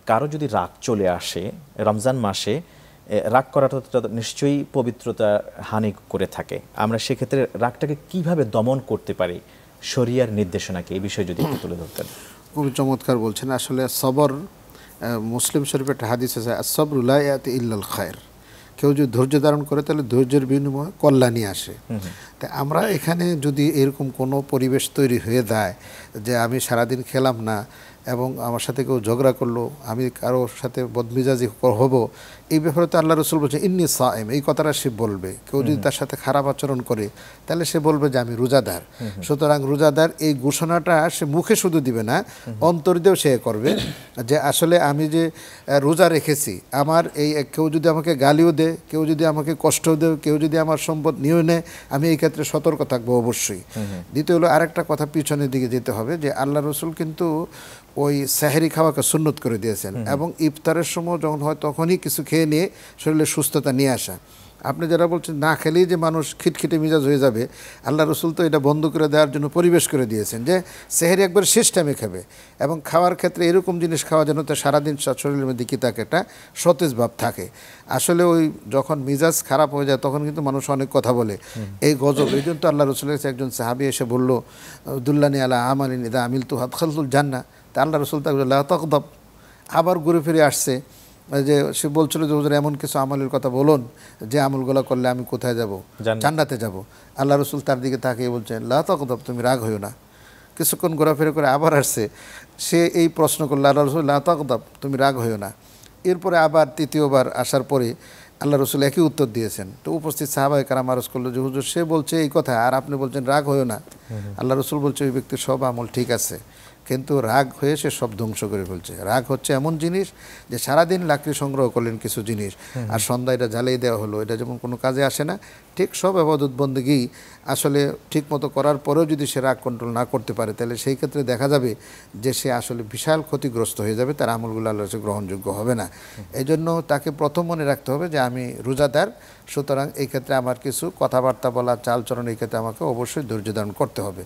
কারো যদি রাগ চলে আসে রমজান মাসে, রাগ করাটা নিশ্চয়ই পবিত্রতা হানি করে থাকে, আমরা সেক্ষেত্রে রাগটাকে কিভাবে দমন করতে পারি, শরিয়ার নির্দেশনাকে এই বিষয়ে যদি একটু তুলে ধরতেন। খুবই চমৎকার বলছেন। আসলে সবর, মুসলিম শরীফের একটা হাদিস আছে, সবরু লা ইয়াতি ইল্লাল খায়র। কেউ যদি ধৈর্য ধারণ করে তাহলে ধৈর্যের বিনিময়ে কল্যাণই আসে। তাই আমরা এখানে যদি এরকম কোনো পরিবেশ তৈরি হয়ে যায় যে আমি সারাদিন খেলাম না এবং আমার সাথে কেউ ঝগড়া করলো, আমি কারোর সাথে বদমেজাজি হব, এই ব্যাপারে তো আল্লাহ রসুল বলছে ইন্নী সায়েম, এই কথাটা সে বলবে। কেউ যদি তার সাথে খারাপ আচরণ করে তাহলে সে বলবে যে আমি রোজাদার। সুতরাং রোজাদার এই ঘোষণাটা সে মুখে শুধু দিবে না, অন্তর দিয়েও সে করবে যে আসলে আমি যে রোজা রেখেছি, আমার এই কেউ যদি আমাকে গালিও দেয়, কেউ যদি আমাকে কষ্ট দেয়, কেউ যদি আমার সম্পদ নিয়েও নেয়, আমি এই ক্ষেত্রে সতর্ক থাকবো অবশ্যই। দ্বিতীয় হলো আরেকটা কথা পিছনের দিকে যেতে হবে যে আল্লাহ রসুল কিন্তু ওই সেহরি খাওয়াকে সুন্নত করে দিয়েছেন এবং ইফতারের সময় যখন হয় তখনই কিছু খেয়ে নিয়ে শরীরে সুস্থতা নিয়ে আসা। আপনি যারা বলছেন না খেলেই যে মানুষ খিটখিটে মিজাজ হয়ে যাবে, আল্লাহ রসুল তো এটা বন্ধ করে দেওয়ার জন্য পরিবেশ করে দিয়েছেন যে সেহরি একবার শেষ টাইমে খাবে এবং খাওয়ার ক্ষেত্রে এরকম জিনিস খাওয়া যেন তার সারাদিন শরীরের মধ্যে কি থাকে, একটা সতেজ ভাব থাকে। আসলে ওই যখন মিজাজ খারাপ হয়ে যায় তখন কিন্তু মানুষ অনেক কথা বলে, এই গজব। এই জন্য তো আল্লাহ রসুলের কাছে একজন সাহাবী এসে বলল, দুল্লানি আলা আমালিন ইদা আমিল তু হাদখালতুল জান্নাহ। তা আল্লাহ রসুল তাকে লা তাগদাব, আবার ঘুরে ফিরে আসছে যে সে বলছিল যে হুজুর এমন কিছু আমলের কথা বলুন যে আমলগুলো করলে আমি কোথায় যাব, জান্নাতে যাব। আল্লাহ রসুল তার দিকে তাকিয়ে বলছেন লা তাগদাব, তুমি রাগ হইও না। কিছুক্ষণ ঘোরাফেরা করে আবার আসছে, সে এই প্রশ্ন করলো, আল্লাহ রসুল লা তাগদাব, তুমি রাগ হইও না। এরপরে আবার তৃতীয়বার আসার পরে আল্লাহ রসুল একই উত্তর দিয়েছেন। তো উপস্থিত সাহাবায়ে কেরাম আরজ করলো যে হুজুর সে বলছে এই কথা আর আপনি বলছেন রাগ হইও না। আল্লাহ রসুল বলছে ওই ব্যক্তির সব আমল ঠিক আছে, কিন্তু রাগ হয়ে সে সব ধ্বংস করে ফেলছে। রাগ হচ্ছে এমন জিনিস যে সারাদিন লাকড়ি সংগ্রহ করলেন কিছু জিনিস আর সন্ধ্যা এটা জ্বালিয়ে দেওয়া হলো, এটা যেমন কোনো কাজে আসে না, ঠিক সব ইবাদত বন্দেগী আসলে ঠিক মতো করার পরেও যদি সে রাগ কন্ট্রোল না করতে পারে তাহলে সেই ক্ষেত্রে দেখা যাবে যে সে আসলে বিশাল ক্ষতিগ্রস্ত হয়ে যাবে, তার আমলগুলো আল্লাহর কাছে গ্রহণযোগ্য হবে না। এই জন্য তাকে প্রথম মনে রাখতে হবে যে আমি রোজাদার, সুতরাং এই ক্ষেত্রে আমার কিছু কথাবার্তা বলা, চালচরণ, এই ক্ষেত্রে আমাকে অবশ্যই ধৈর্য ধারণ করতে হবে।